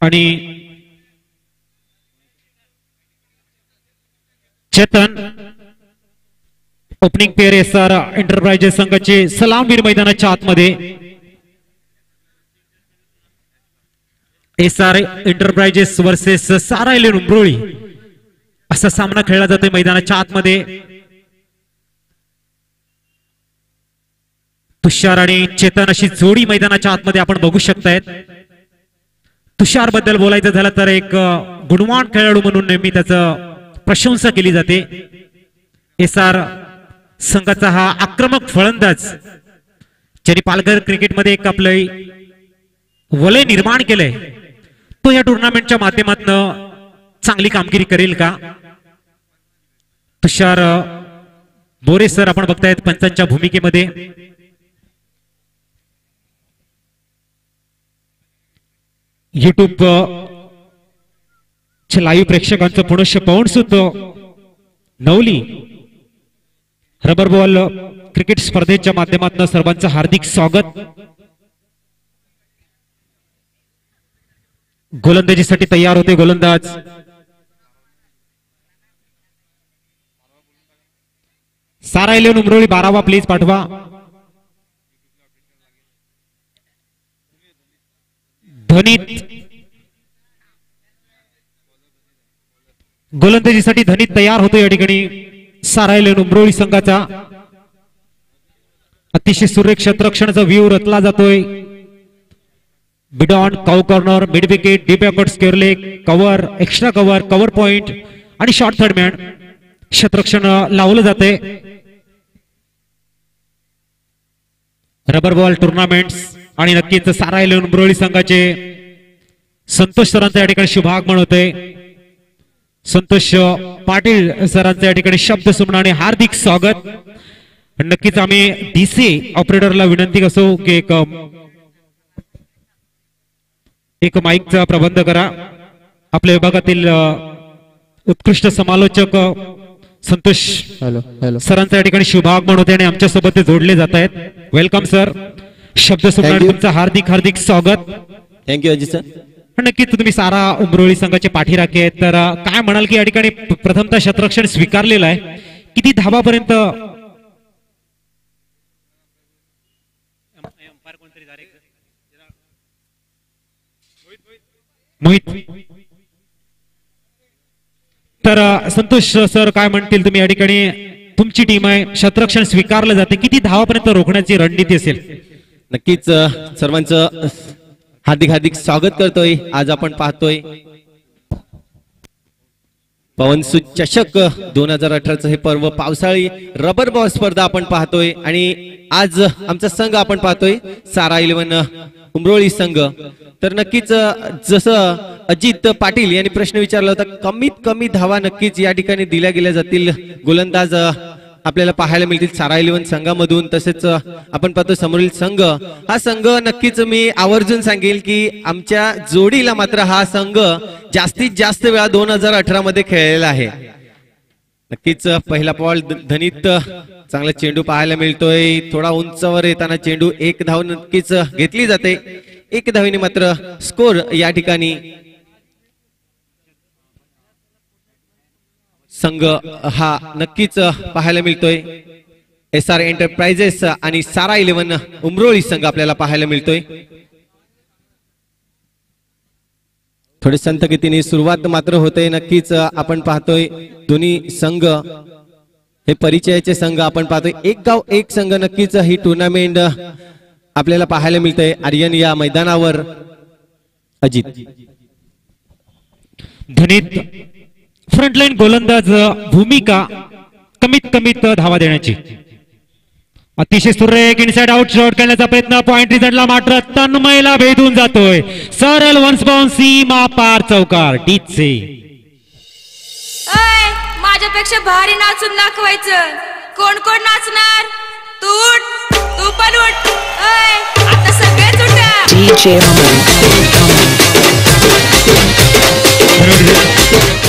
आणि Chetan opening pair SR enterprises संघाचे सलामवीर मैदानाच्या आतमध्ये एसआर एंटरप्राइजेस वर्सेस सारायले उंब्रोळी असा सामना खेळला जातोय मैदानाच्या आतमध्ये। तुषार आणि चेतन अशी जोडी मैदानाच्या आतमध्ये आपण बघू शकतायत। तुषार बद्दल बोलायचं झालं तर एक गुणवान खेळाडू म्हणून नेहमी त्याचं प्रशंसा केली जाते। एसआर संघाचा हा आक्रमक फलंदाज ज्यांनी पालघर क्रिकेटमध्ये एक आपलं वलय निर्माण केलंय तो या टुर्नामेंटच्या माध्यमातून चांगली कामगिरी करेल का? तुषार बोरे सर आपण बघतायत पंचांच्या भूमिकेमध्ये। युट्यूब लाईव्ह प्रेक्षकांचं पुनश्च पाहून सुद्धा नवली रबर बॉल क्रिकेट स्पर्धेच्या माध्यमातून सर्वांचं हार्दिक स्वागत। गोलंदाजीसाठी तयार होते गोलंदाज सारायले उंब्रोळी 12वा प्लीज पाठवा। धनित गोलंदाजीसाठी धनित तयार होतो या ठिकाणी सारायले उंब्रोळी संघाचा। अतिशय सुरेख क्षेत्ररक्षणाचा व्ह्यू रचला जातोय। बिडॉन cow corner mid wicket deep backward square leg cover extra cover cover point आणि शॉर्ट थर्ड मॅन क्षेत्ररक्षण लावलं जाते। रबर बॉल टुर्नामेंट्स आणि नक्कीच सारायले उंब्रोळी संघाचे संतोष सरांचा या ठिकाणी शुभागमन होते। संतोष पाटील सरांचा या ठिकाणी शब्द सुमनाने हार्दिक स्वागत। नक्कीच आम्ही डीसी ऑपरेटरला विनंती करतो की एक माईकचा प्रबंध करा। आपल्या विभागातील उत्कृष्ट समालोचक संतोष सरांचा या ठिकाणी शुभागमन होते आणि आमच्या सोबत ते जोडले जात आहेत। वेलकम सर, शब्द सुमनाने तुमचं हार्दिक हार्दिक स्वागत। Thank you Ajit sir. नक्कीच तुम्ही सारा उंब्रोळी संघाचे पाठीराखे आहेत तर काय म्हणाल की या ठिकाणी प्रथमतः क्षेत्ररक्षण स्वीकारलेलं आहे, किती धावापर्यंत मोहित तर संतोष सर काय म्हणतील तुम्ही या ठिकाणी तुमची टीम आहे क्षेत्ररक्षण स्वीकारलं जाते, किती धावापर्यंत रोखण्याची रणनीती असेल? नक्कीच सर्वांचं हार्दिक हार्दिक स्वागत करतोय। आज आपण पाहतोय पवनसुत चषक 2018चं हे पर्व पावसाळी रबर बॉल स्पर्धा आपण पाहतोय आणि आज आमचा संघ आपण पाहतोय सारा 11 उंब्रोळी संघ। तर नक्कीच जसं अजित पाटील यांनी प्रश्न विचारला होता, कमीत कमी धावा नक्कीच या ठिकाणी दिल्या गेल्या जातील। गोलंदाज आपल्याला पाहायला मिळतील सारा 11 संघामधून। तसेच आपण पाहतो समोरील संघ, हा संघ नक्कीच मी आवर्जून सांगेल की आमच्या जोडीला मात्र हा संघ जास्तीत जास्त वेळा 2018 मध्ये खेळलेला आहे। नक्कीच पहिला बॉल धनित चांगला चेंडू पाहायला मिळतोय, थोडा उंचावर येताना चेंडू एक धाव नक्कीच घेतली जाते। एक धावेने मात्र स्कोर या ठिकाणी संघ हा नक्कीच पाहायला मिळतोय। एसआर एंटरप्राइजेस आणि सारा 11 उंब्रोळी संघ आपल्याला पाहायला मिळतोय। थोडी संथ गतीने सुरुवात मात्र होते। नक्कीच आपण पाहतोय दोन्ही संघ हे परिचयाचे संघ आपण पाहतोय। एक गाव एक संघ नक्कीच ही टुर्नामेंट आपल्याला पाहायला मिळतंय आर्यन या मैदानावर। अजित धनित फ्रंटलाईन गोलंदाज भूमिका कमीत कमीत धावा देण्याची। अतिशय सुरेख इनसाइड आउट शॉट करण्याचा प्रयत्न, पॉइंट रिझल्टला मात्र तन्मयला भेदून जातोय। सरळ वन्स बाउंस सीमा पार चौकार डीचे। माझ्यापेक्षा भारी नाचून दाखवायचं, कोण कोण नाचणार? तू पण उठ, आता सगळेच उठा। डीजे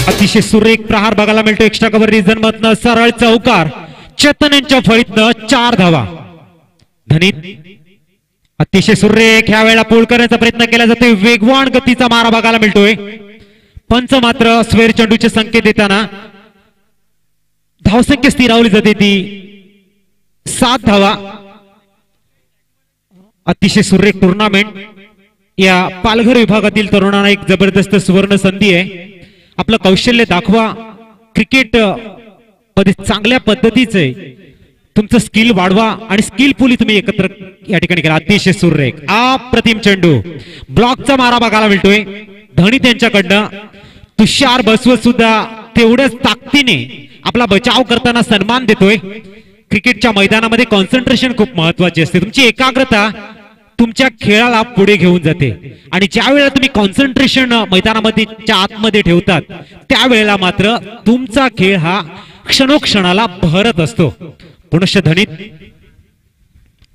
अतिशय सुरेख प्रहार बघायला मिळतो एक्स्ट्रा कव्हर रिझन मधनं सरळ चौकार। चेतन यांच्या फळीतनं 4 धावा। धनित अतिशय सुरेख ह्या वेळेला पूल करण्याचा प्रयत्न केला जातोय, वेगवान गतीचा मारा बघायला मिळतोय. पंच मात्र स्वेर चेंडूचे संकेत देताना धावसंख्या स्थिरावली जाते ती 7 धावा. अतिशय सुरेख टुर्नामेंट. या पालघर विभागातील तरुणांना एक जबरदस्त सुवर्ण संधी आहे. आपलं कौशल्य दाखवा. क्रिकेट मध्ये चांगल्या पद्धतीचे तुमचं स्किल वाढवा आणि स्किलफुली तुम्ही एकत्र या ठिकाणी करा. अतिशय सुरेख अप्रतिम चेंडू. ब्लॉकचा मारा बघायला मिळतोय धनी त्यांच्याकडनं. तुषार बसवत सुद्धा तेवढ्याच ताकदीने आपला बचाव करताना सन्मान देतोय. क्रिकेटच्या मैदानामध्ये कॉन्सन्ट्रेशन खूप महत्वाची असते. तुमची एकाग्रता तुमच्या खेळाला पुढे घेऊन जाते आणि ज्या वेळेला तुम्ही कॉन्सन्ट्रेशन मैदानामध्ये आतमध्ये ठेवतात त्यावेळेला मात्र तुमचा खेळ हा क्षणोक्षणाला बहरत असतो. पुनश्च धनीत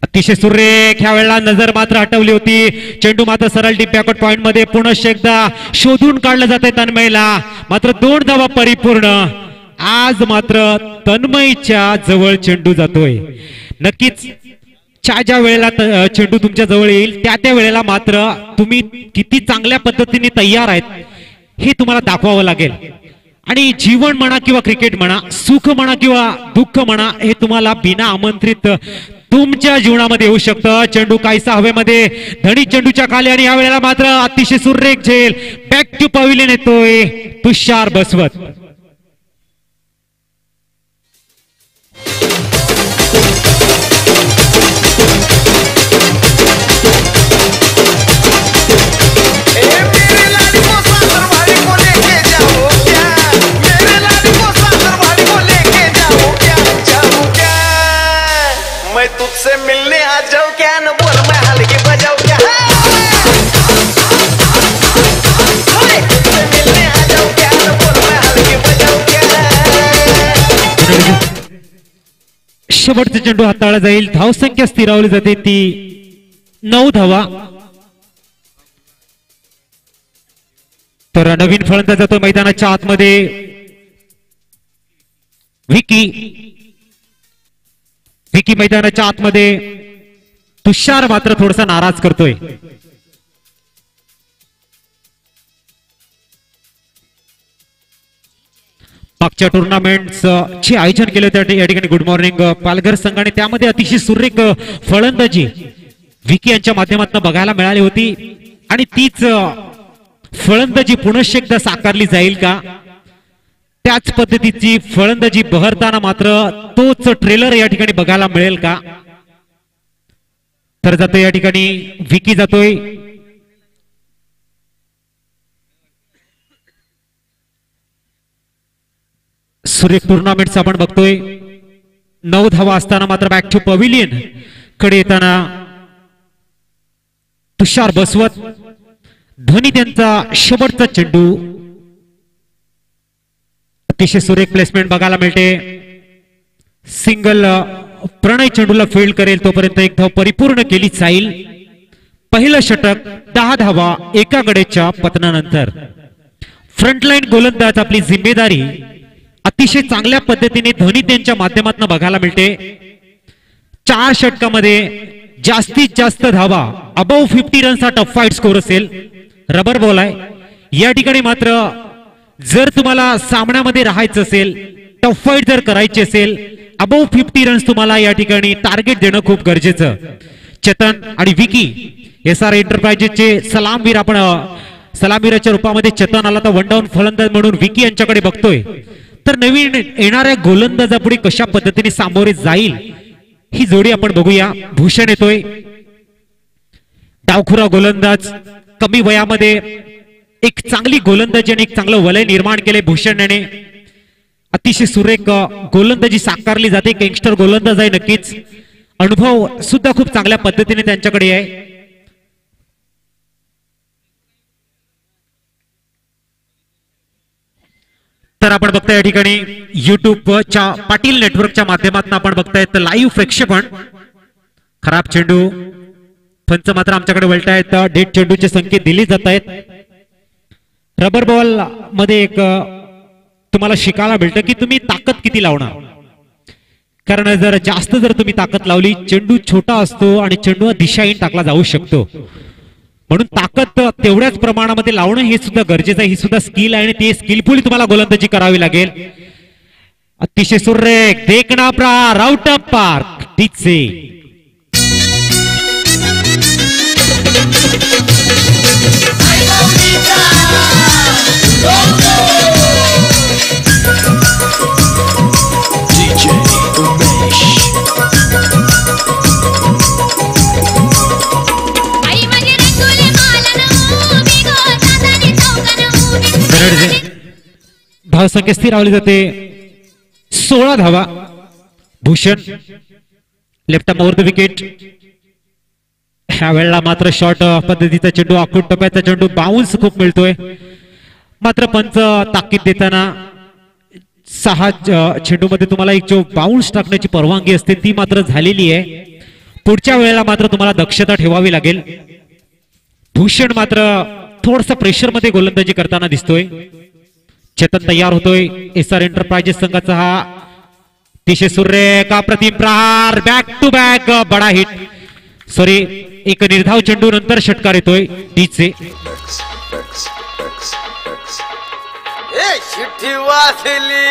अतिशय सुरेख ह्या वेळेला नजर मात्र हटवली होती. चेंडू मात्र सरळ डीप बॅकवर्ड पॉइंट मध्ये पुनश्च एकदा शोधून काढलं जाते तन्मयला. मात्र 2 धावा परिपूर्ण. आज मात्र तन्मयच्या जवळ चेंडू जातोय. नक्कीच ज्या वेळेला चेंडू तुमच्या जवळ येईल त्या वेळेला मात्र तुम्ही किती चांगल्या पद्धतीने तयार आहेत हे तुम्हाला दाखवावं लागेल. आणि जीवन म्हणा किंवा क्रिकेट म्हणा, सुख म्हणा किंवा दुःख म्हणा, हे तुम्हाला बिना आमंत्रित तुमच्या जीवनामध्ये येऊ शकतं. चेंडू काहीसा हवेमध्ये धडी चेंडूच्या खाली आणि या वेळेला मात्र अतिशय सुरेख झेल. बॅक टू पवेलियन येतोय तुषार बसवत. तुझसे मिलने आ जाओ क्या न बोल मैं हल्की बजाओ क्या. तुझसे मिलने आ जाओ क्या न बोल मैं हल्की बजाओ क्या. शेवटचा चेंडू हाताळला जाईल. धावसंख्या स्थिरावली जाते ती 9 धावा. तर नवीन फलंदाज जातो मैदानाच्या आतमध्ये विकी मैदानाच्या आतमध्ये. तुषार मात्र थोडासा नाराज करतोय. मागच्या टुर्नामेंटचे आयोजन केले होते या ठिकाणी गुड मॉर्निंग पालघर संघाने. त्यामध्ये अतिशय सुरेख फलंदाजी विकी यांच्या माध्यमातून बघायला मिळाली होती आणि तीच फलंदाजी पुनश्च एकदा साकारली जाईल का, त्याच पद्धतीची फलंदाजी बहरताना मात्र तोच ट्रेलर या ठिकाणी बघायला मिळेल का. तर जातोय या ठिकाणी विकी जातोय. सुरेख टुर्नामेंट आपण बघतोय. 9 धावा असताना मात्र बॅक टू पवेलियन कडे येताना तुषार बसवत. धनी त्यांचा शेवटचा चेंडू. अतिशय सुरेख प्लेसमेंट बघायला मिळते. सिंगल प्रणय चेंडूला फील्ड करेल तोपर्यंत 1 धाव परिपूर्ण केली जाईल. पहिलं षटक 10 धावा एका गडेच्या पतनानंतर. फ्रंटलाईन गोलंदाज आपली जिम्मेदारी अतिशय चांगल्या पद्धतीने धनी त्यांच्या माध्यमातून बघायला मिळते. 4 षटकामध्ये जास्तीत जास्त धावा अबव 50 रन्सचा टफ फाईट स्कोर असेल. रबर बॉल आहे या ठिकाणी. मात्र जर तुम्हाला सामन्यामध्ये राहायचं असेल, टफ फाईट जर करायची असेल, अबव 50 रन्स तुम्हाला या ठिकाणी टार्गेट देणं खूप गरजेचं. चेतन आणि विकी SR एंटरप्राइजेसचे सलामवीर आपण सलामवीराच्या रूपामध्ये चेतन आला तर वन डाऊन फलंदाज म्हणून विकी यांच्याकडे बघतोय. तर नवीन येणाऱ्या गोलंदाजापुढे कशा पद्धतीने सामोरे जाईल ही जोडी आपण बघूया. भूषण येतोय, डावखुरा गोलंदाज. कमी वयामध्ये एक चांगली गोलंदाजी आणि एक चांगलं वलय निर्माण केले भूषण याने. अतिशय सुरेख गोलंदाजी साकारली जाते. यंगस्टर गोलंदाज आहे नक्कीच. अनुभव सुद्धा खूप चांगल्या पद्धतीने त्यांच्याकडे आहे. तर आपण बघताय या ठिकाणी युट्यूबच्या पाटील नेटवर्कच्या माध्यमातून आपण बघताय लाईव्ह प्रक्षेपण. खराब चेंडू. पंच मात्र आमच्याकडे वळतायत. डेड चेंडूचे संकेत दिले जात आहेत. रबर बॉल मध्ये एक तुम्हाला शिकायला मिळतं की तुम्ही ताकद किती लावणार. कारण जर जास्त जर तुम्ही ताकद लावली, चेंडू छोटा असतो आणि चेंडू दिशाहीन टाकला जाऊ शकतो. म्हणून ताकद तेवढ्याच प्रमाणामध्ये लावणं हे सुद्धा गरजेचं आहे. ही सुद्धा स्किल आहे आणि ती स्किलफुली तुम्हाला गोलंदाजी करावी लागेल. अतिशय सुरेख देखना प्रहार, आउट ऑफ पार्क, डीचे. धावसंख्या स्थिर रावली जाते 16 धावा. Bhushan left arm over the wicket. ह्या वेळेला मात्र शॉर्ट पद्धतीचा चेंडू, आखूड टप्प्याचा चेंडू, बाउन्स खूप मिळतोय. मात्र पंच ताकीद देताना 6 चेंडू मध्ये तुम्हाला एक जो बाउन्स टाकण्याची परवानगी असते ती मात्र झालेली आहे. पुढच्या वेळेला मात्र तुम्हाला दक्षता ठेवावी लागेल. भूषण मात्र थोडस प्रेशर मध्ये गोलंदाजी करताना दिसतोय. चेतन तयार होतोय. SR एंटरप्राइजेस संघाचा हा अतिशय सुरेख अप्रतिम प्रहार, बॅक टू बॅक बडा हिट. सॉरी, एक निर्धाव चेंडू नंतर षटकार येतोय डीचे. शिट्टी वाजली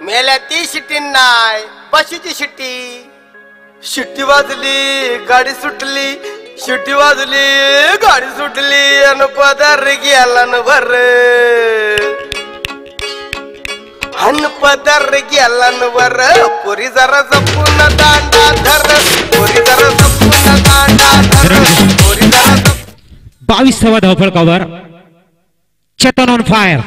मेल्या ती शिट्टी नाही, बशीची शिट्टी. शिट्टी वाजली, गाडी सुटली. शिट्टी वाजली, गाडी सुटली अन पदार गेला न भर, अन पदार गेला न भर. पोरी जरा जपून दांडा धर, पोरी जरा जपून दांडा धर, पोरी जरा 22वा धावफलकावर चेतन ऑन फायर.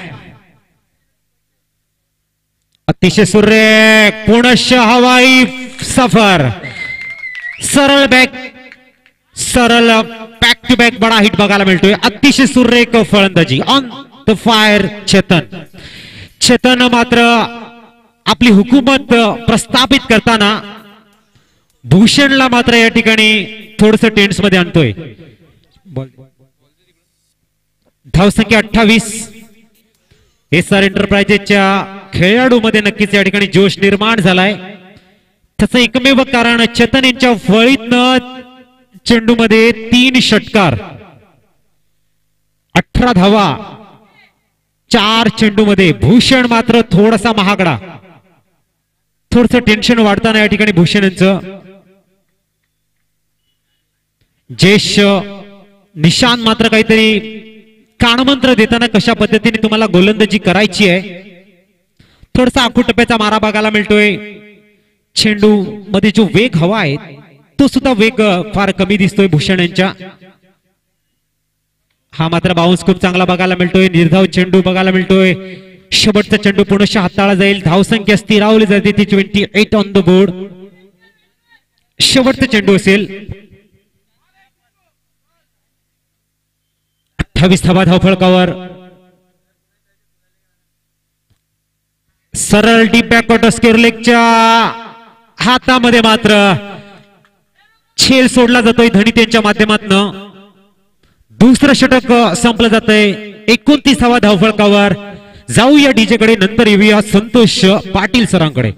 अतिशय सुरेख पुनश्च हवाई सफर, सरळ बॅक टू बॅक बडा हिट बघायला मिळतोय. अतिशय सुरेख फलंदाजी ऑन द फायर चेतन मात्र आपली हुकूमत प्रस्थापित करताना भूषणला मात्र या ठिकाणी थोडस टेन्स मध्ये आणतोय. धावसंख्या 28. SR एंटरप्राइजेसच्या खेळाडूमध्ये नक्कीच या ठिकाणी जोश निर्माण झालाय. त्याचं एकमेव कारण चेतन यांच्या फळीतनं चेंडूमध्ये 3 षटकार, 18 धावा 4 चेंडूमध्ये. भूषण मात्र थोडासा महागडा, थोडस टेन्शन वाढताना या ठिकाणी भूषण यांचं. जयेश निशांत मात्र काहीतरी कानमंत्र देताना कशा पद्धतीने तुम्हाला गोलंदाजी करायची आहे. थोडासा आखूड टप्प्याचा मारा बघायला मिळतोय. चेंडू मध्ये जो वेग हवा आहे तो सुद्धा वेग फार कमी दिसतोय भूषण यांच्या. हा मात्र बाउन्स खूप चांगला बघायला मिळतोय. निर्धाव चेंडू बघायला मिळतोय. शेवटचा चेंडू पुनश्च हाताळला जाईल. धावसंख्या स्थिरावली जाते ती 28 ऑन द बोर्ड. शेवटचा चेंडू असेल. 28 धावा धावफलकावर. सरळ डीप बॅकवॉटर स्केअरलेगच्या हातामध्ये मात्र छेल सोडला जातोय धनितेच्या माध्यमातून. दुसरं षटक संपलं जातंय 29वा धावफलकावर. जाऊया डीजे कडे, नंतर येऊया संतोष पाटील सरांकडे.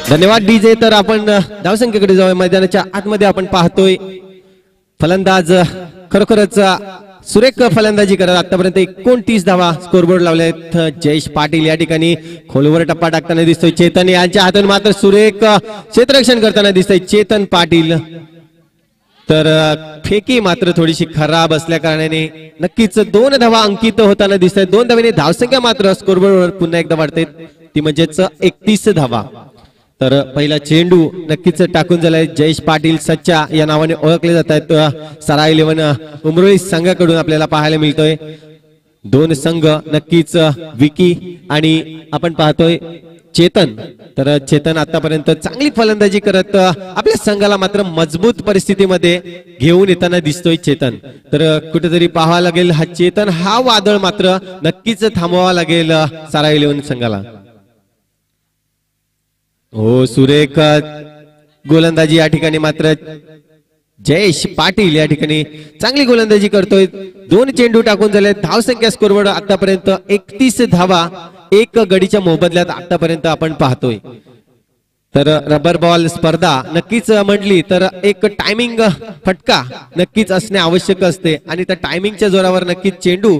धन्यवाद डीजे. तर आपण धावसंख्येकडे जाऊया. मैदानाच्या आतमध्ये आपण पाहतोय फलंदाज खरोखरच सुरेख फलंदाजी करत आतापर्यंत 29 धावा स्कोरबोर्ड लावले आहेत. जयेश पाटील या ठिकाणी खोलवर टप्पा टाकताना दिसतोय. चेतन यांच्या हातून मात्र सुरेख क्षेत्ररक्षण करताना दिसतोय चेतन पाटील. तर फेकी मात्र थोडीशी खराब असल्या कारणाने नक्कीच 2 धावा अंकित होताना दिसत आहेत. 2 धावेने धावसंख्या मात्र स्कोरबोर्डवर पुन्हा एकदा वाढते ती म्हणजेच 31 धावा. तर पहिला चेंडू नक्कीच टाकून झालाय. जयेश पाटील सच्चा या नावाने ओळखले जात आहेत सारा 11 उमरोळी संघाकडून आपल्याला पाहायला मिळतोय. 2 संघ नक्कीच विकी आणि आपण पाहतोय चेतन. तर चेतन आतापर्यंत चांगली फलंदाजी करत आपल्या संघाला मात्र मजबूत परिस्थितीमध्ये घेऊन येताना दिसतोय चेतन. तर कुठेतरी पाहावा लागेल हा चेतन हा वादळ मात्र नक्कीच थांबवावा लागेल सारा 11 संघाला. हो सुरेख गोलंदाजी या ठिकाणी मात्र जयेश पाटील या ठिकाणी चांगली गोलंदाजी करतोय. 2 चेंडू टाकून झाले. धावसंख्या स्कोरबोर्ड आतापर्यंत 31 धावा 1 गडीच्या मोबदल्यात आतापर्यंत आपण पाहतोय. तर रबर बॉल स्पर्धा नक्कीच म्हटली तर एक टायमिंग फटका नक्कीच असणे आवश्यक असते आणि त्या टायमिंगच्या जोरावर नक्कीच चेंडू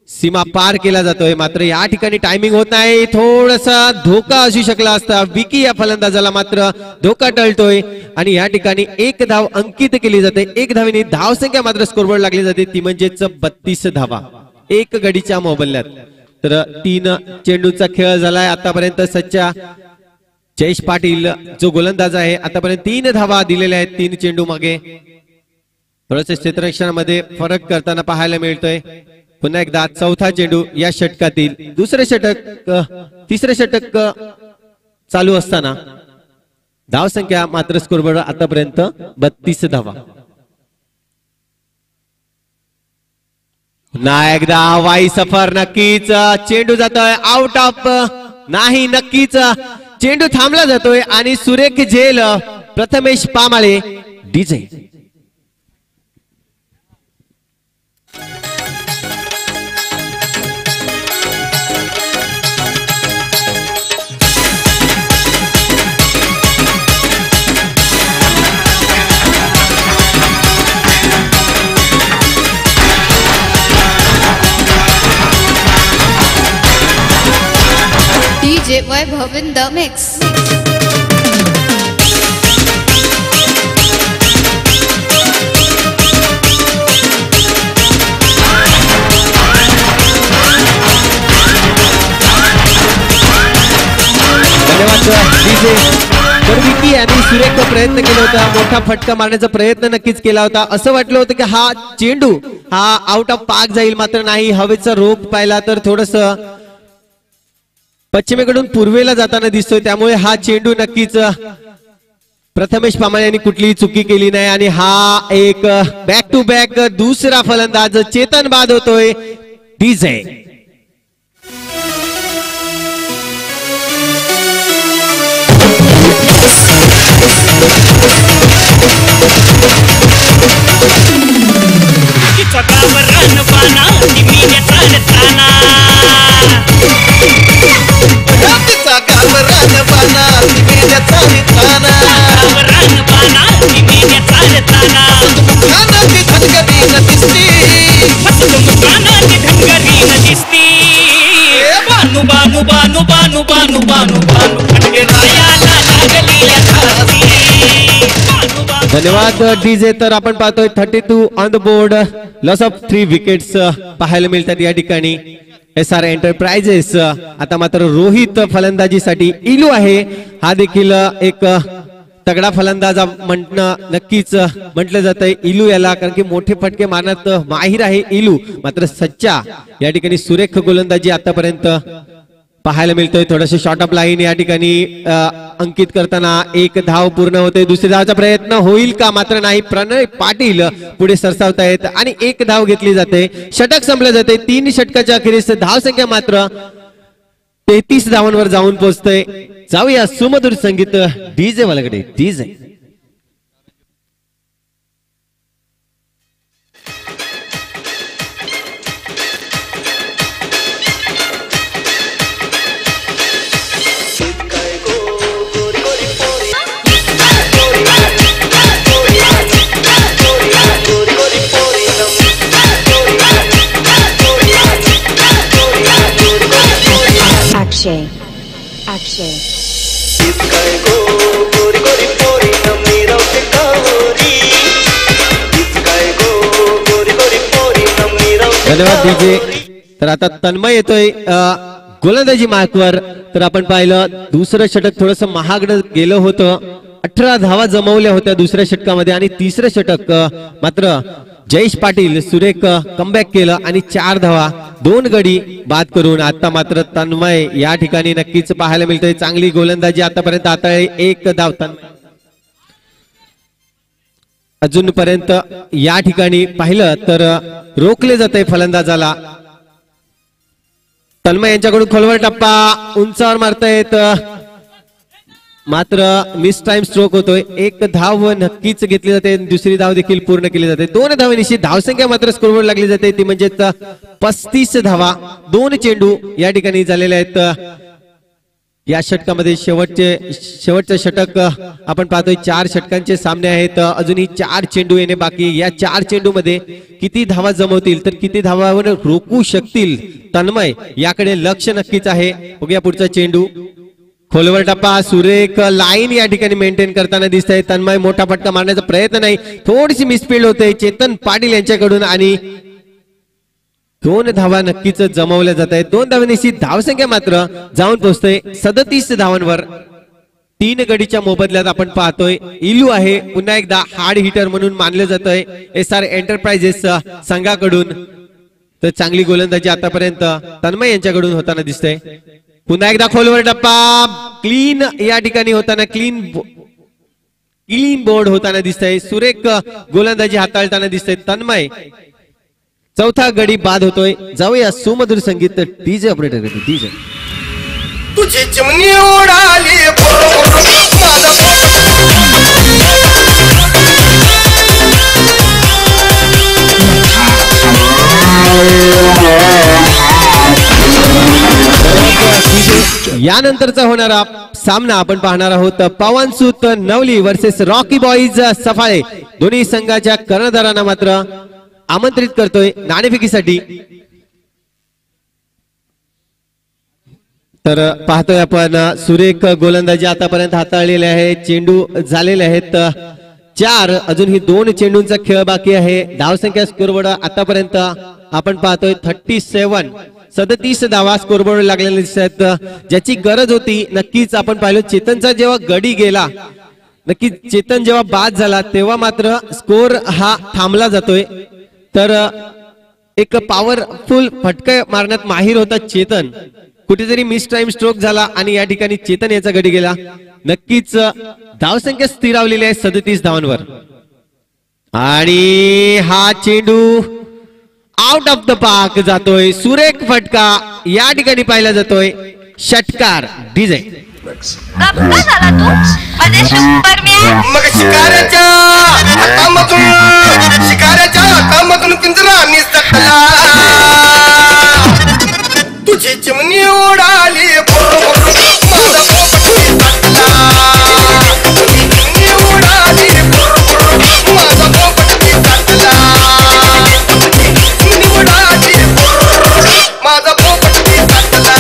सीमा पार केला जातोय. मात्र या ठिकाणी टायमिंग होत नाही. थोडासा धोका असू शकला असता. विकी या फलंदाजाला मात्र धोका टळतोय आणि या ठिकाणी 1 धाव अंकित केली जाते. 1 धावेने धावसंख्या मात्र स्कोरबोर्ड लागली जाते ती म्हणजेच 32 धावा 1 गडीच्या मोबदल्यात. तर 3 चेंडूचा खेळ झालाय आतापर्यंत. सच्चा जयेश पाटील जो गोलंदाज आहे आतापर्यंत 3 धावा दिलेल्या आहेत 3 चेंडू मागे. थोडस क्षेत्ररक्षणामध्ये फरक करताना पाहायला मिळतोय. पुन्हा एकदा चौथा चेंडू या षटकातील. दुसरे षटक 3रे षटक चालू असताना धावसंख्या मात्र स्कोरबोर्ड आतापर्यंत 32 धावा. पुन्हा एकदा हवाई सफर. नक्कीच चेंडू जातोय आउट ऑफ नाही. नक्कीच चेंडू थांबला जातोय आणि सुरेख झेल Prathamesh Pamale DJ. DJ Vaibhav in the mix. धन्यवाद डीजे. तर विकी यांनी सुरेख प्रयत्न केला होता. मोठा फटका मारण्याचा प्रयत्न नक्कीच केला होता. असं वाटलं होतं की हा चेंडू हा आउट ऑफ पार्क जाईल मात्र नाही. हवेचा रोप पाहिला तर थोडस पश्चिमेकडून पूर्वेला जाताना दिसतोय त्यामुळे हा चेंडू नक्कीच प्रथमेश पामाळे यांनी कुठलीही चुकी केली नाही आणि हा एक बॅक टू बॅक दुसरा फलंदाज चेतन बाद होतोय डीजे. धन्यवाद डीजे. तर आपण पाहतोय 32 on the board. Loss of 3 wickets पाहायला मिळतात या ठिकाणी. SR एंटरप्राइजेस आता मात्र रोहित फलंदाजीसाठी इलू आहे. हा देखील एक तगडा फलंदाज म्हणणं नक्कीच म्हटलं जातंय इलू याला कारण की मोठे फटके मारण्यात माहिर आहे इलू. मात्र सच्चा या ठिकाणी सुरेख गोलंदाजी आतापर्यंत पाहायला मिळतोय. थोडंसं शॉर्ट ऑफ लाईन या ठिकाणी अंकित करताना 1 धाव पूर्ण होते. दुसरी धावाचा प्रयत्न होईल का मात्र नाही. प्रणय पाटील पुढे सरसावतायत आणि 1 धाव घेतली जाते. षटक संपलं जाते. 3 षटकाच्या अखेरीस धावसंख्या मात्र 33 धावांवर जाऊन पोहोचतोय. जाऊया सुमधुर संगीत डीजे वाल्याकडे. DJ Akshay. Gory, gory, gory, gory, धन्यवाद डीजे. तर आता तन्मय येतोय गोलंदाजी मार्कवर. तर आपण पाहिलं दुसरं षटक थोडस महागड गेलं होतं. 18 धावा जमवल्या होत्या दुसऱ्या षटकामध्ये आणि तिसरं षटक मात्र जयेश पाटील सुरेख कमबॅक केलं आणि 4 धावा 2 गडी बाद करून आता मात्र तन्मय या ठिकाणी नक्कीच पाहायला मिळतोय. चांगली गोलंदाजी आतापर्यंत हाताळली. 1 धाव तन्मय. अजूनपर्यंत या ठिकाणी पाहिलं तर रोखले जाते फलंदाजाला. तन्मय यांच्याकडून खोलवर टप्पा उंचावर मारतायत मात्र मिस टाइम स्ट्रोक होतोय. 1 धाव नक्कीच घेतली जाते. दुसरी धाव देखील पूर्ण केली जाते. 2 धावेनिशी धावसंख्या मात्र स्कोरवर लागली जाते ती म्हणजे 35 धावा. 2 चेंडू या ठिकाणी झालेले आहेत. या षटकामध्ये शेवटचं षटक आपण पाहतोय. 4 षटकांचे सामने आहेत. अजूनही 4 चेंडू येणे बाकी. या 4 चेंडू मध्ये किती धावा जमवतील तर किती धावावर रोखू शकतील तन्मय याकडे लक्ष नक्कीच आहे. बघूया पुढचा चेंडू. खोलवर टप्पा सुरेख लाईन या ठिकाणी मेंटेन करताना दिसत आहे. तन्मय मोठा फटका मारण्याचा प्रयत्न नाही. थोडीशी मिसफील्ड होते चेतन पाटील यांच्याकडून आणि 2 धावा नक्कीच जमवल्या जात आहेत. 2 धावांची धावसंख्या मात्र जाऊन पोहोचते 37 धावांवर. 3 गडीच्या मोबदल्यात आपण पाहतोय इलू आहे पुन्हा एकदा हार्ड हिटर म्हणून मानलं जातंय SR एंटरप्राइजेस संघाकडून. तर चांगली गोलंदाजी आतापर्यंत तन्मय यांच्याकडून होताना दिसतंय. पुन्हा एकदा खोलवर टप्पा क्लीन या ठिकाणी होताना क्लीन बोर्ड होताना दिसतंय. सुरेख गोलंदाजी हाताळताना दिसतंय तन्मय. 4था गडी बाद होतोय. जाऊया सुमधुर संगीत डीजे ऑपरेटर डीजे. तुझी चिमणी उडाली यानंतरचा होणारा सामना आपण पाहणार आहोत. Pavansut Navali versus rocky boys Safale. दोन्ही संघाच्या कर्णधारांना मात्र आमंत्रित करतोय नाणेफेकीसाठी. तर पाहतोय आपण सुरेख गोलंदाजी आतापर्यंत हाताळलेले आहे. चेंडू झालेले आहेत 4. अजूनही 2 चेंडूंचा खेळ बाकी आहे. धावसंख्या स्कोरबोर्ड आतापर्यंत आपण पाहतोय 37 धावा स्कोरबोर्ड लागलेले दिसत आहेत. ज्याची गरज होती नक्कीच आपण पाहिलं चेतनचा जेव्हा गडी गेला नक्कीच चेतन जेव्हा बाद झाला तेव्हा मात्र स्कोर हा थांबला जातोय. तर एक पॉवरफुल फटका मारण्यात माहीर होता चेतन. कुठेतरी मिस टाइम स्ट्रोक झाला आणि या ठिकाणी चेतन याचा गडी गेला. नक्कीच धावसंख्या स्थिरावलेली आहे 37 धावांवर. आणि हा चेंडू आउट ऑफ द पार्क जातोय. सुरेख फटका या ठिकाणी पाहिला जातोय. षटकार डीजे. गप्पा झाला तू अरे सुपरमॅन. मग शिकाऱ्याच्या हातामधून पिंजरा निसटला. तुझी चिमणी उडाली माझा पोपट निसटला. तुझी चिमणी उडाली माझा पोपट निसटला. तुझी चिमणी उडाली माझा पोपट निसटला.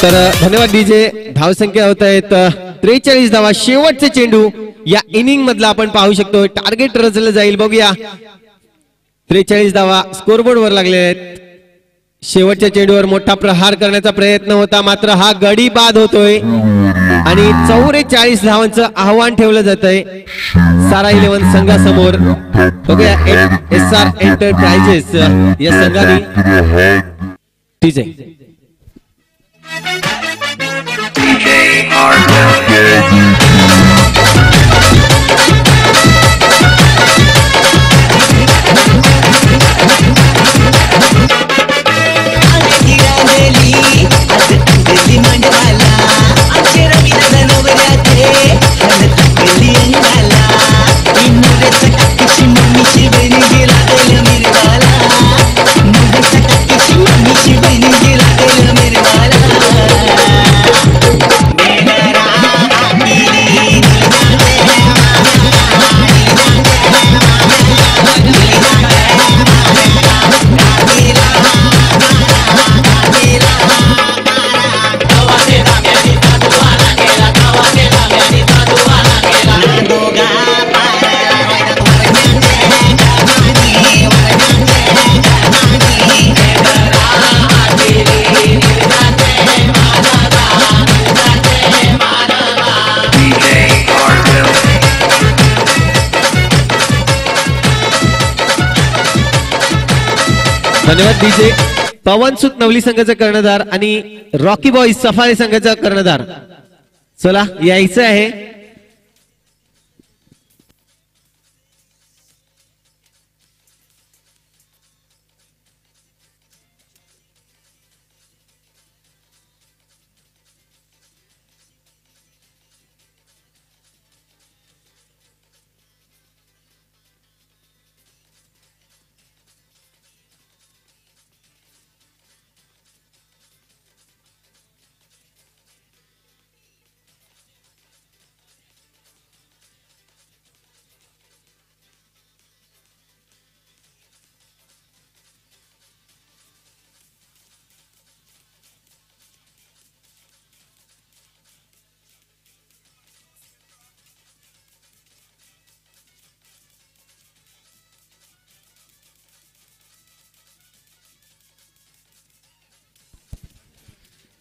तर धन्यवाद डीजे. धावसंख्या होत आहेत 43 धावा. शेवटचे चेंडू या इनिंग मधला आपण पाहू शकतो. टार्गेट रचलं जाईल. बघूया 43 धावा स्कोरबोर्ड वर लागले आहेत. शेवटच्या चेंडूवर मोठा प्रहार करण्याचा प्रयत्न होता मात्र हा गडी बाद होतोय आणि 44 धावांचं आव्हान ठेवलं जात आहे सारा 11 संघासमोर. बघूया SR एंटरप्राइजेस या संघाने डीजे. मेरा धन्यवाद डीजे. पवनसुत नवली संघाचा कर्णधार आणि रॉकी बॉईज सफाळे संघाचा कर्णधार. चला यायचं आहे.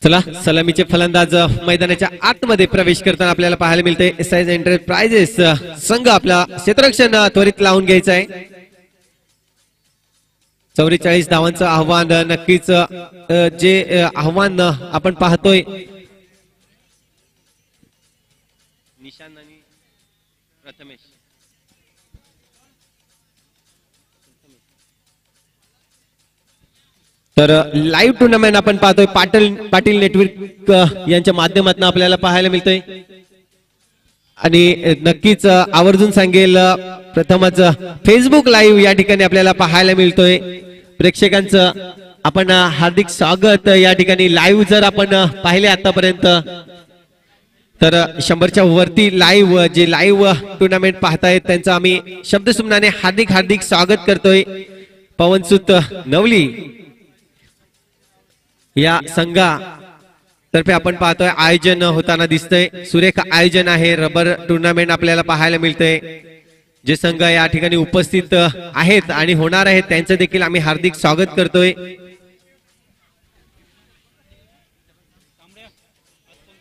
चला सलामीचे फलंदाज मैदानाच्या आतमध्ये प्रवेश करताना आपल्याला पाहायला मिळते. एसआयज एंटरप्राइजेस संघ आपला क्षेत्ररक्षण त्वरित लावून घ्यायचा आहे. 44 धावांचं आव्हान नक्कीच जे आव्हान आपण पाहतोय. निशान आणि प्रथमेश तर लाईव्ह टुर्नामेंट आपण पाहतोय पाटील नेटवर्क यांच्या माध्यमातून आपल्याला पाहायला मिळतोय. आणि नक्कीच आवर्जून सांगेल प्रथमच फेसबुक लाईव्ह या ठिकाणी आपल्याला पाहायला मिळतोय. प्रेक्षकांचं आपण हार्दिक स्वागत. या ठिकाणी लाईव्ह जर आपण पाहिले आतापर्यंत तर 100च्या वरती लाईव्ह जे लाईव्ह टुर्नामेंट पाहतायत त्यांचं आम्ही शब्दसुमनाने हार्दिक हार्दिक स्वागत करतोय. पवनसुत नवली या संघातर्फे आपण पाहतोय आयोजन होताना दिसतंय. सुरेख आयोजन आहे. रबर टुर्नामेंट आपल्याला पाहायला मिळतंय. जे संघ या ठिकाणी उपस्थित आहेत आणि होणार आहेत त्यांचं देखील आम्ही हार्दिक स्वागत करतोय.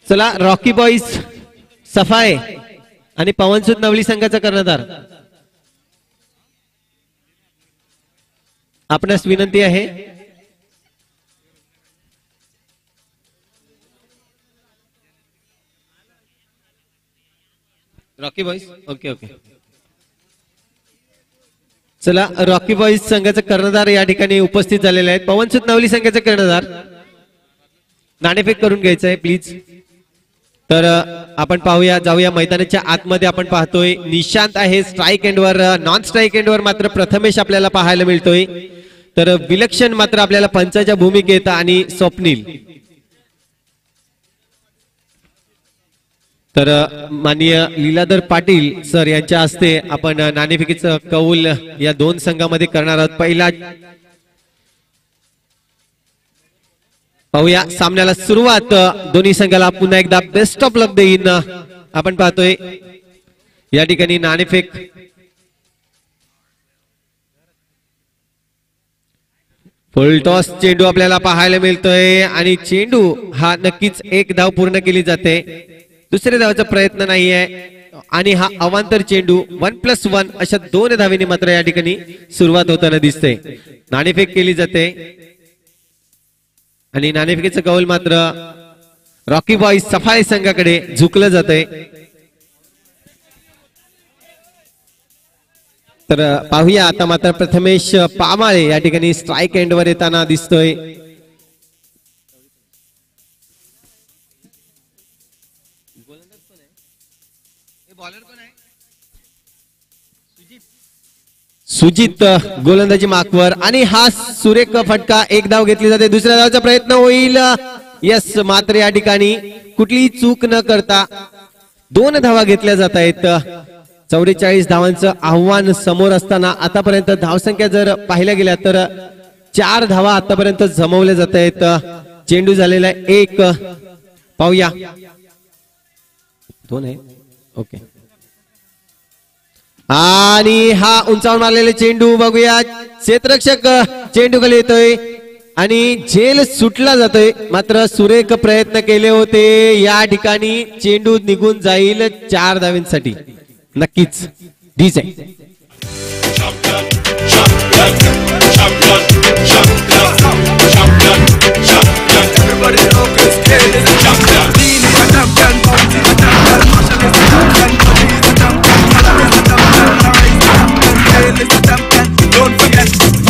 चला रॉकी बॉईज सफाळे आणि पवनसुत नवली संघाचा कर्णधार आपणास विनंती आहे. Rocky boys okay okay. चला रॉकी बॉईज संघाचे कर्णधार या ठिकाणी उपस्थित झालेले आहेत. पवनसुत नवली संघाचे कर्णधार नाणेफेक करून घ्यायचं आहे प्लीज. तर आपण पाहूया जाऊया मैदानाच्या आतमध्ये. आपण पाहतोय निशांत आहे स्ट्राईक एंडवर. नॉन स्ट्राईक एंडवर मात्र प्रथमेश आपल्याला पाहायला मिळतोय. तर विलक्षण मात्र आपल्याला पंचाच्या भूमिकेत आणि स्वप्नील. तर माननीय लीलाधर पाटील सर यांच्या हस्ते आपण नाणेफेकीचं कौल या दोन संघामध्ये करणार आहोत. पहिला पाहूया सामन्याला सुरुवात. दोन्ही संघाला पुन्हा एकदा बेस्ट ऑफ लक देईन. आपण पाहतोय या ठिकाणी नाणेफेक फुल टॉस चेंडू आपल्याला पाहायला मिळतोय आणि चेंडू हा नक्कीच एक धाव पूर्ण केली जाते. दुसऱ्या धावाचा प्रयत्न नाहीये आणि हा अवांतर चेंडू 1+1 अशा 2 धावेने मात्र या ठिकाणी सुरुवात होताना दिसते. नाणेफेक केली जाते आणि नाणेफेकीचं कौल मात्र रॉकी बॉईज सफाळे संघाकडे झुकलं जातंय. तर पाहूया आता मात्र प्रथमेश पामाळे या ठिकाणी स्ट्राईक एंडवर येताना दिसतोय. सुजित गोलंदाजी मार्कवर आणि हा सुरेख फटका. एक धाव घेतली जाते. दुसऱ्या धावाचा प्रयत्न होईल. यस मात्र या ठिकाणी कुठलीही चूक न करता 2 धावा घेतल्या जात आहेत. 44 धावांचं आव्हान समोर असताना आतापर्यंत धावसंख्या जर पाहिल्या गेल्या तर 4 धावा आतापर्यंत जमवल्या जात आहेत. चेंडू झालेला आहे 1. पाहूया 2 आहे ओके. आणि हा उंचावून मारलेले चेंडू बघूया. क्षेत्ररक्षक चेंडू खाली येतोय आणि झेल सुटला जातोय. मात्र सुरेख प्रयत्न केले होते. या ठिकाणी चेंडू निघून जाईल 4 धावांसाठी नक्कीच. DJ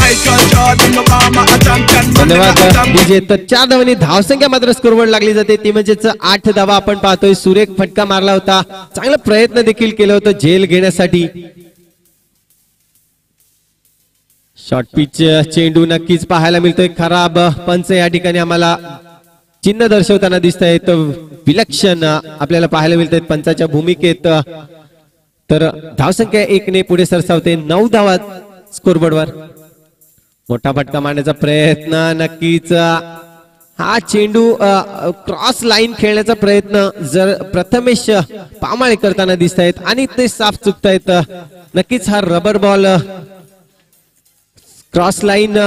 Michael Jordan, Obama, a champion. धन्यवाद डीजे. तर 4 धावांनी धावसंख्या मात्र स्कोरवर लागली जाते ती म्हणजेच 8 धावा आपण पाहतोय. सुरेख फटका मारला होता, चांगला प्रयत्न देखील केलं होतं झेल घेण्यासाठी. शॉर्ट पिच चेंडू नक्कीच पाहायला मिळतोय. खराब पंच या ठिकाणी आम्हाला चिन्ह दर्शवताना दिसत आहेत. विलक्षण आपल्याला पाहायला मिळत आहेत पंचाच्या भूमिकेत. तर धावसंख्या 1 ने पुढे सरसावते. 9 धावा स्कोरबोर्डवर. मोठा फटका मारण्याचा प्रयत्न नक्कीच. हा चेंडू क्रॉस लाईन खेळण्याचा प्रयत्न जर प्रथमेश पामाळे करताना दिसत आहेत आणि ते साफ चुकतायत. नक्कीच हा rubber ball cross line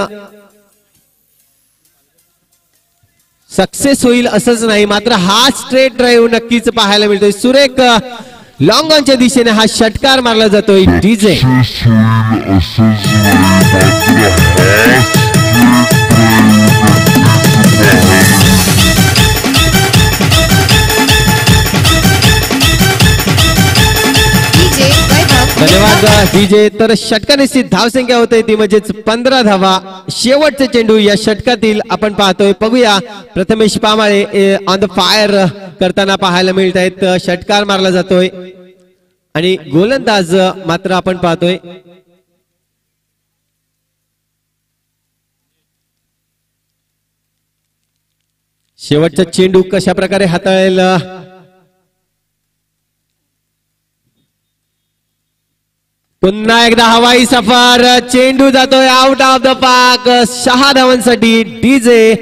success होईल असंच नाही, मात्र हा स्ट्रेट ड्राईव्ह नक्कीच पाहायला मिळतोय. सुरेख लॉंग ऑनच्या दिशेने हा षटकार मारला जातोय. डीजे धन्यवाद डीजे. तर षटकानिश्चित धावसंख्या होते ती म्हणजेच 15 धावा. शेवटचे चेंडू या षटकातील आपण पाहतोय. बघूया प्रथमेश पामाळे ऑन द फायर करताना पाहायला मिळत आहेत. षटकार मारला जातोय आणि गोलंदाज मात्र आपण पाहतोय शेवटचा चेंडू कशा प्रकारे हाताळेल. पुन्हा एकदा हवाई सफर. चेंडू जातोय आउट ऑफ द पार्क. 6 धावांसाठी डीजे.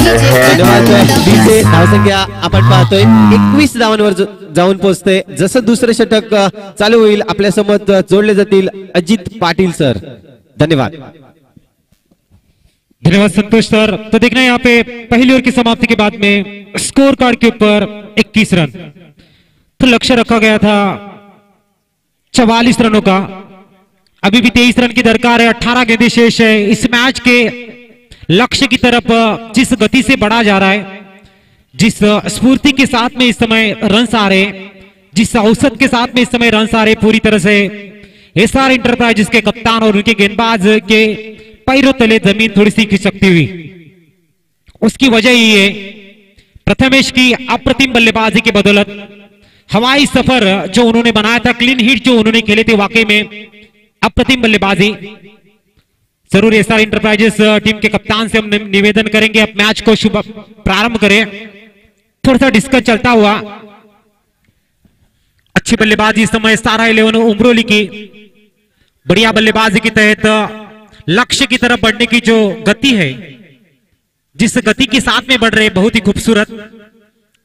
धन्यवाद डीजे. धावसंख्या आपण पाहतोय 21 धावांवर जाऊन पोहोचते. जसं दुसरं षटक चालू होईल आपल्या समोर जोडले जातील अजित पाटील सर. धन्यवाद. धन्यवाद संतोष सर. तो देखना यहाँ पे पहली ओवर की समाप्ति के बाद में स्कोर कार्ड के ऊपर 21 रन तो लक्ष्य रखा गया था 44 रनों का. अभी भी 23 रन की दरकार है. 18 गेंदें शेष है. इस मैच के लक्ष्य की तरफ जिस गति से बढ़ा जा रहा है, जिस स्फूर्ति के साथ में इस समय रन्स आ रहे हैं, जिस औसत के साथ में इस समय रन्स आ रहे, पूरी तरह से एसआर इंटरप्राइजेस के कप्तान और उनके गेंदबाज के पैरों तले जमीन थोड़ी सी खिसकती हुई. उसकी वजह ही है प्रथमेश की अप्रतिम बल्लेबाजी की बदौलत. हवाई सफर जो उन्होंने बनाया था, क्लीन हिट जो उन्होंने खेले थे, वाकई में अप्रतिम बल्लेबाजी. जरूर एसआर इंटरप्राइजेस टीम के कप्तान से हम निवेदन करेंगे अब मैच को शुभ प्रारंभ करें. थोड़ा सा डिस्कस चलता हुआ. अच्छी बल्लेबाजी इस समय सारा 11 उमरोली की. बढ़िया बल्लेबाजी के तहत लक्ष्य की तरफ बढ़ने की जो गति है, जिस गति के साथ में बढ़ रहे, बहुत ही खूबसूरत.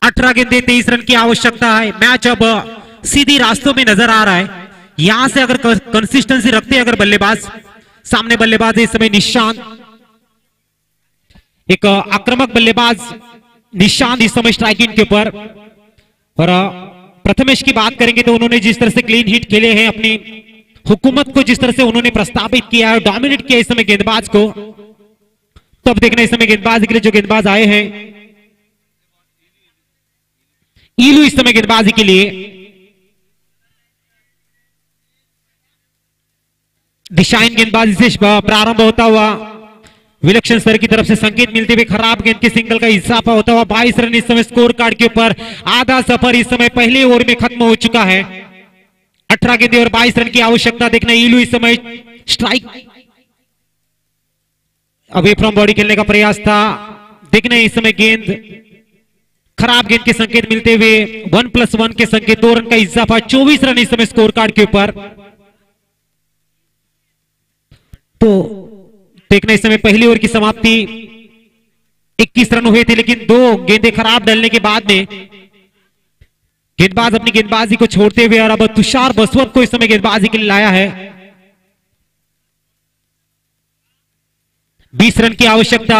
18 गेंदे 23 रन की आवश्यकता है. मैच अब सीधी रास्तों में नजर आ रहा है. यहां से अगर कंसिस्टेंसी रखते अगर बल्लेबाज, सामने बल्लेबाज इस समय निशांत, एक आक्रामक बल्लेबाज निशांत इस समय स्ट्राइकिंग के ऊपर. और प्रथमेश की बात करेंगे तो उन्होंने जिस तरह से क्लीन हिट खेले हैं, अपनी हुकूमत को जिस तरह से उन्होंने प्रस्तावित किया है, डोमिनेट किया इस समय गेंदबाज को. तो अब देखना इस समय गेंदबाज के लिए जो गेंदबाज आए हैं, ईलू इस समय गेंदबाजी के लिए. दिशाहीन गेंदबाजी से प्रारंभ होता हुआ विलक्षण स्तर की तरफ से संकेत मिलते हुए खराब गेंद के सिंगल का इजाफा होता हुआ 22 रन इस समय स्कोर कार्ड के ऊपर. आधा सफर इस समय पहले ओवर में खत्म हो चुका है. 18 गेंदे और 22 रन की आवश्यकता. देखना ईलू इस समय स्ट्राइक अवे फ्रॉम बॉडी खेलने का प्रयास था. देखना इस समय गेंद खराब गेंद के संकेत मिलते हुए 1+1 के संकेत. 2 रन का इजाफा. 24 रन इस समय स्कोर कार्ड के ऊपर. तो देखना इस समय पहली ओवर की समाप्ति 21 रन हुए थे, लेकिन 2 गेंदें खराब डलने के बाद में गेंदबाज अपनी गेंदबाजी को छोड़ते हुए और अब तुषार बसवंत को इस समय गेंदबाजी के लिए लाया है. 20 रन की आवश्यकता.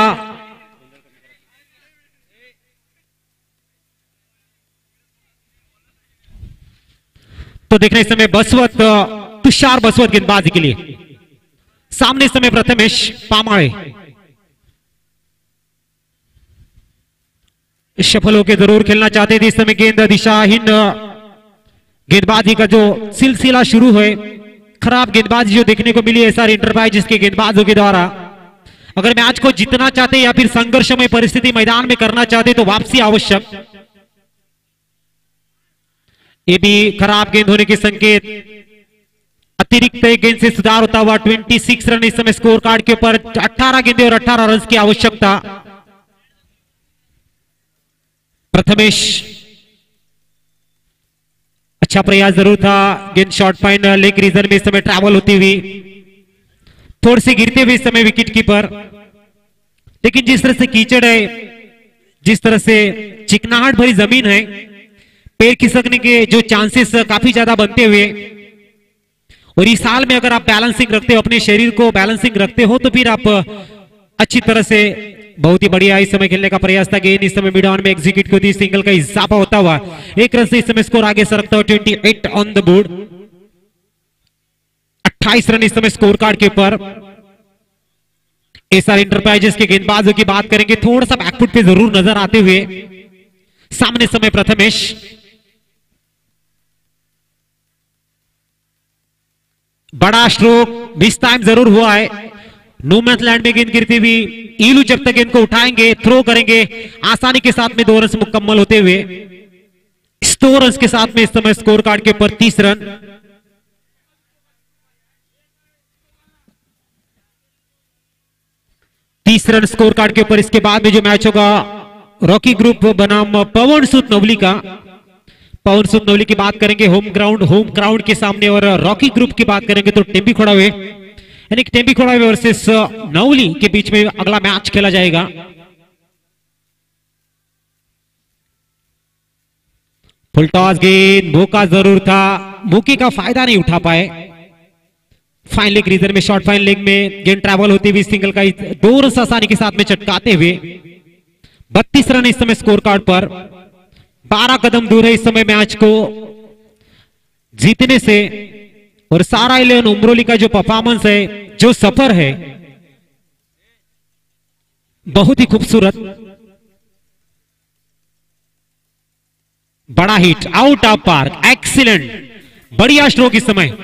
तो देखना इस समय बसवंत, तुषार बसवंत गेंदबाजी के लिए. सामने समय प्रथमेश पामाळे. सफल होकर जरूर खेलना चाहते थे। इस समय गेंद दिशाहीन गेंदबाजी का जो सिलसिला शुरू है, खराब गेंदबाजी जो देखने को मिली एसआर इंटरप्राइजेस के गेंदबाजों के द्वारा। अगर मैच को जीतना चाहते या फिर संघर्षमय परिस्थिति मैदान में करना चाहते तो वापसी आवश्यक। ये भी खराब गेंद होने के संकेत। अतिरिक्त एक गेंद से सुधार होता हुआ 26 रन इस समय स्कोर कार्ड के ऊपर। 18 गेंदें और 18 रन की आवश्यकता। प्रथमेश अच्छा प्रयास जरूर था। गेंद शॉर्ट फाइन लेग रीजन में इस समय ट्रैवल होती हुई, थोड़ी सी गिरते हुए इस समय विकेट कीपर। लेकिन जिस तरह से कीचड़ है, जिस तरह से चिकनाहट भरी जमीन है, पैर खिसकने के जो चांसेस काफी ज्यादा बनते हुए, और इस साल में अगर आप बैलेंसिंग रखते हो, अपने शरीर को बैलेंसिंग रखते हो, तो फिर आप अच्छी तरह से बहुत ही बढ़िया इस समय खेलने का प्रयास था। गेंद इस समय मिड ऑन में एग्जीक्यूट होती, सिंगल का इजाफा होता हुआ 1 रन से इस समय स्कोर आगे सरकता हुआ 28 ऑन द बोर्ड। 28 रन इस समय स्कोर कार्ड के ऊपर। एसआर इंटरप्राइजेस के गेंदबाजों की बात करेंगे, थोड़ा सा बैकफुट पे जरूर नजर आते हुए। सामने समय प्रथमेश, बड़ा स्ट्रोक मिस टाइम जरूर हुआ है। नो मैच लैंड में गेंद गिरती हुई, ईलू जब तक गेंद को उठाएंगे, थ्रो करेंगे, आसानी के साथ में 2 रन मुकम्मल होते हुए 2 रन के साथ में इस समय स्कोर कार्ड के ऊपर 30 रन। रन स्कोर कार्ड के ऊपर। इसके बाद में जो मैच होगा रॉकी ग्रुप बनाम पवन सूत नवली का। पवन सूत नवली की बात करेंगे होम ग्राउंड के सामने, और रॉकी ग्रुप की बात करेंगे तो टेम्बी खोड़ावे, यानी टेम्बी खोड़ावे वर्सेस नवली के बीच में अगला मैच खेला जाएगा। फुल टॉस गेंद, मौका जरूर था, मौके का फायदा नहीं उठा पाए। फाइन लेग रीजन में, शॉर्ट फाइन लेग में गेंद ट्रैवल होती हुई सिंगल का 2 रन आसानी के साथ में चटकाते हुए 32 रन इस समय स्कोर कार्ड पर। 12 कदम दूर है इस समय मैच को जीतने से। और सारा 11 उमरोली का जो परफॉर्मेंस है, जो सफर है, बहुत ही खूबसूरत। बड़ा hit, out of park, excellent, बढ़िया स्ट्रोक इस समय।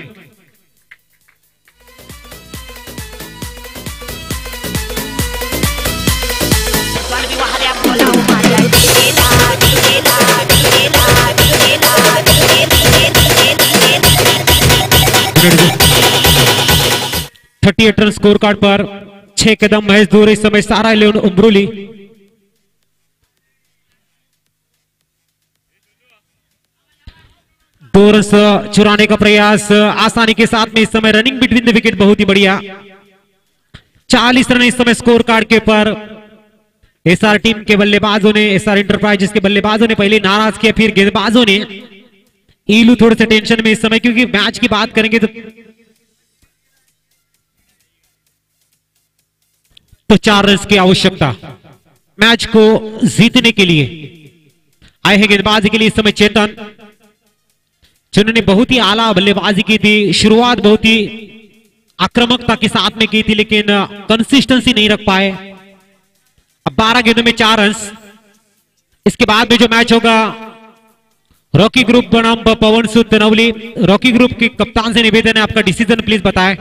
थर्टी 38 रन स्कोर कार्ड पर। 6 कदम महज दूर इस समय सारा 11 उमरोली। दो रन चुराने का प्रयास आसानी के साथ में इस समय। रनिंग बिटवीन द विकेट बहुत ही बढ़िया। 40 रन इस समय स्कोर कार्ड के ऊपर। एसआर टीम के बल्लेबाजों ने, एसआर इंटरप्राइजेस के बल्लेबाजों ने पहले नाराज किया, फिर गेंदबाजों ने। ईलू थोड़े से टेंशन में इस समय, क्योंकि मैच की बात करेंगे तो 4 रन की आवश्यकता मैच को जीतने के लिए। आए हैं गेंदबाजी के लिए इस समय चेतन, जिन्होंने बहुत ही आला बल्लेबाजी की थी। शुरुआत बहुत ही आक्रामकता के साथ में की थी, लेकिन कंसिस्टेंसी नहीं रख पाए। अब 12 गेंदों में 4 रन। इसके बाद में जो मैच होगा रॉकी ग्रुप बनाम पवन सूत नवली। रॉकी ग्रुप के कप्तान से निवेदन है, आपका डिसीजन प्लीज बताएं।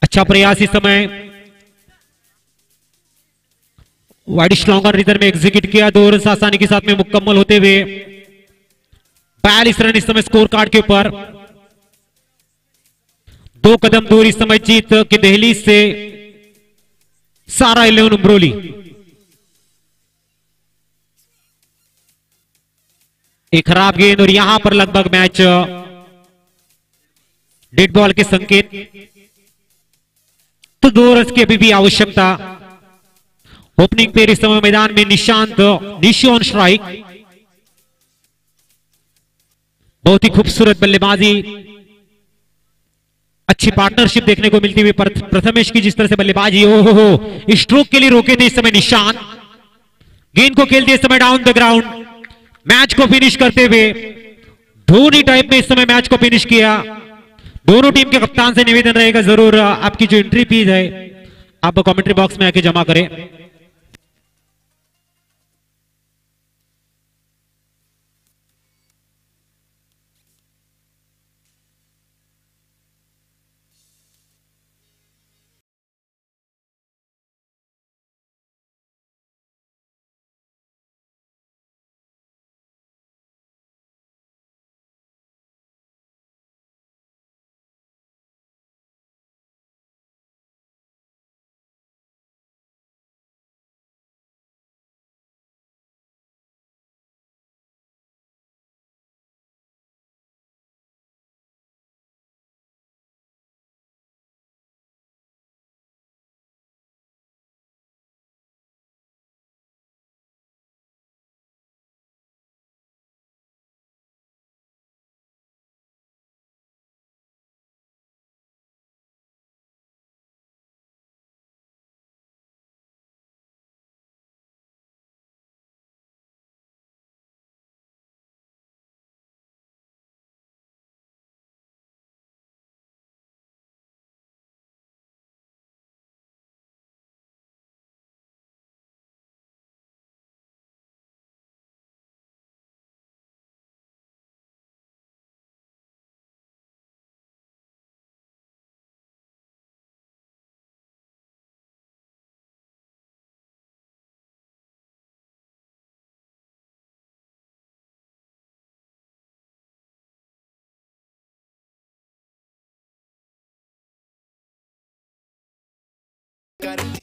अच्छा प्रयास इस समय, वाइड स्ट्रॉन्गर रीजन में एग्जीक्यूट किया। 2 रन आसानी के साथ में मुकम्मल होते हुए 42 रन इस समय स्कोर कार्ड के ऊपर। 2 कदम दूर इस समय जीत की दहलीज से सारा 11 उमरोली। एक खराब गेंद, और यहां पर लगभग मैच डेड बॉल के संकेत। तो 2 रन की अभी भी आवश्यकता। ओपनिंग पेयर इस समय मैदान में निशांत, निशी ऑन स्ट्राइक। बहुत ही खूबसूरत बल्लेबाजी, अच्छी पार्टनरशिप देखने को मिलती हुई प्रथमेश की। जिस तरह से बल्लेबाजी, ओहो, स्ट्रोक के लिए रोके थे इस समय निशांत। गेंद को खेलते इस समय डाउन द ग्राउंड। मैच को फिनिश करते हुए धोनी टाइप में इस समय मैच को फिनिश किया। दोनों टीम के कप्तान से निवेदन रहेगा, जरूर आपकी जो एंट्री फीस है आप कमेंट्री बॉक्स में आके जमा करें। got it.